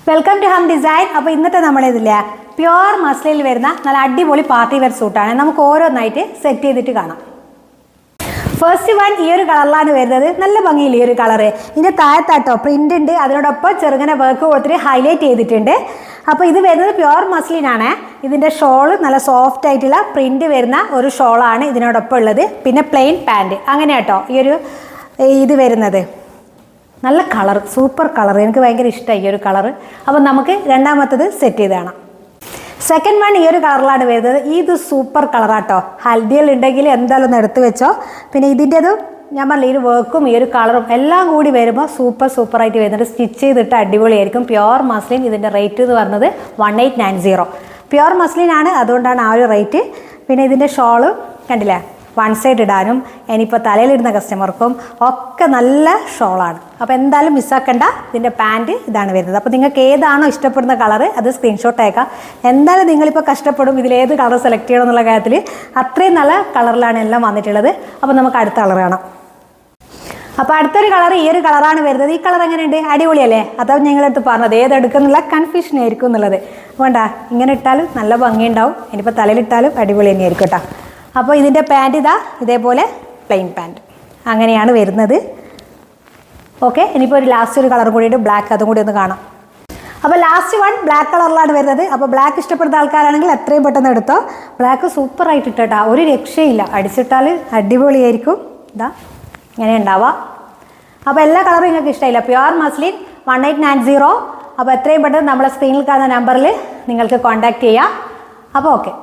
Welcome to Hum design. അപ്പോൾ ഇന്നത്തെ നമ്മളിതില്ല pure മസ്ലിനിൽ വരുന്ന നല്ല അടിപൊളി പാർട്ടി വെയർ സൂട്ടാണ്. നമുക്ക് ഓരോന്നായിട്ട് സെറ്റ് ചെയ്തിട്ട് കാണാം. ഫസ്റ്റ് വൺ ഈ ഒരു കളറിലാണ് വരുന്നത്. നല്ല ഭംഗിയില്ല ഈ ഒരു കളറ്. ഇതിൻ്റെ താഴത്താട്ടോ പ്രിൻ്റ് ഉണ്ട്, അതിനോടൊപ്പം ചെറുങ്ങനെ വർക്ക് കൊടുത്തിട്ട് ഹൈലൈറ്റ് ചെയ്തിട്ടുണ്ട്. അപ്പോൾ ഇത് വരുന്നത് പ്യുവർ മസ്ലിനാണ്. ഇതിൻ്റെ ഷോള് നല്ല സോഫ്റ്റ് ആയിട്ടുള്ള പ്രിൻ്റ് വരുന്ന ഒരു ഷോളാണ് ഇതിനോടൊപ്പം ഉള്ളത്. പിന്നെ പ്ലെയിൻ പാൻറ് അങ്ങനെ കേട്ടോ ഈ ഒരു ഇത് വരുന്നത്. നല്ല കളർ, സൂപ്പർ കളർ, എനിക്ക് ഭയങ്കര ഇഷ്ടമായി ഈ ഒരു കളർ. അപ്പോൾ നമുക്ക് രണ്ടാമത്തത് സെറ്റ് ചെയ്ത് കാണാം. സെക്കൻഡ് വൺ ഈ ഒരു കളറിലാണ് വരുന്നത്. ഇത് സൂപ്പർ കളറാട്ടോ. ഹൽദിയിൽ ഉണ്ടെങ്കിൽ എന്തായാലും ഒന്ന് എടുത്ത് വെച്ചോ. പിന്നെ ഇതിൻ്റെതും ഞാൻ പറഞ്ഞില്ല, ഈ ഒരു വർക്കും ഈ ഒരു കളറും എല്ലാം കൂടി വരുമ്പോൾ സൂപ്പറായിട്ട് വരുന്നുണ്ട്. സ്റ്റിച്ച് ചെയ്തിട്ട് അടിപൊളിയായിരിക്കും. പ്യുവർ മസ്ലിൻ ഇതിൻ്റെ റേറ്റ് എന്ന് പറഞ്ഞത് 1890. പ്യുവർ മസ്ലിനാണ്, അതുകൊണ്ടാണ് ആ ഒരു റേറ്റ്. പിന്നെ ഇതിൻ്റെ ഷോള് കണ്ടില്ലേ, വൺ സൈഡ് ഇടാനും ഇനിയിപ്പോൾ തലയിലിടുന്ന കസ്റ്റമർക്കും ഒക്കെ നല്ല ഷോളാണ്. അപ്പോൾ എന്തായാലും മിസ്സാക്കണ്ട. ഇതിൻ്റെ പാൻറ്റ് ഇതാണ് വരുന്നത്. അപ്പോൾ നിങ്ങൾക്ക് ഏതാണോ ഇഷ്ടപ്പെടുന്ന കളറ് അത് സ്ക്രീൻഷോട്ട് അയക്കാം. എന്തായാലും നിങ്ങളിപ്പോൾ കഷ്ടപ്പെടും ഇതിലേത് കളർ സെലക്ട് ചെയ്യണം എന്നുള്ള കാര്യത്തിൽ. അത്രയും നല്ല കളറിലാണ് എല്ലാം വന്നിട്ടുള്ളത്. അപ്പോൾ നമുക്ക് അടുത്ത കളർ കാണാം. അപ്പോൾ അടുത്തൊരു കളർ ഈ ഒരു കളറാണ് വരുന്നത്. ഈ കളർ എങ്ങനെയുണ്ട്? അടിപൊളിയല്ലേ? അതാണ് ഞങ്ങളടുത്ത് പറഞ്ഞത് ഏതെടുക്കുന്നുള്ള കൺഫ്യൂഷൻ ആയിരിക്കും എന്നുള്ളത്. വേണ്ട, ഇങ്ങനെ ഇട്ടാലും നല്ല ഭംഗിയുണ്ടാവും. ഇനിയിപ്പോൾ തലയിലിട്ടാലും അടിപൊളി തന്നെയായിരിക്കും കേട്ടോ. അപ്പോൾ ഇതിൻ്റെ പാൻറ്റ് ഇതേപോലെ പ്ലെയിൻ പാൻറ്റ് അങ്ങനെയാണ് വരുന്നത്. ഓക്കെ, ഇനിയിപ്പോൾ ഒരു ലാസ്റ്റ് ഒരു കളർ കൂടിയിട്ട് ബ്ലാക്ക്, അതും കൂടി ഒന്ന് കാണാം. അപ്പോൾ ലാസ്റ്റ് വൺ ബ്ലാക്ക് കളറിലാണ് വരുന്നത്. അപ്പോൾ ബ്ലാക്ക് ഇഷ്ടപ്പെടുന്ന ആൾക്കാരാണെങ്കിൽ എത്രയും പെട്ടെന്ന് എടുത്തോ. ബ്ലാക്ക് സൂപ്പറായിട്ട് ഇട്ടാ, ഒരു രക്ഷയില്ല. അടിച്ചിട്ടാൽ അടിപൊളിയായിരിക്കും. ഇതാ ഇങ്ങനെ ഉണ്ടാവുക. അപ്പോൾ എല്ലാ കളറും നിങ്ങൾക്ക് ഇഷ്ടമില്ല. Pure muslin 1890. അപ്പോൾ എത്രയും പെട്ടെന്ന് നമ്മളെ സ്ക്രീനിൽ കാണുന്ന നമ്പറിൽ നിങ്ങൾക്ക് കോൺടാക്റ്റ് ചെയ്യാം. അപ്പോൾ ഓക്കെ.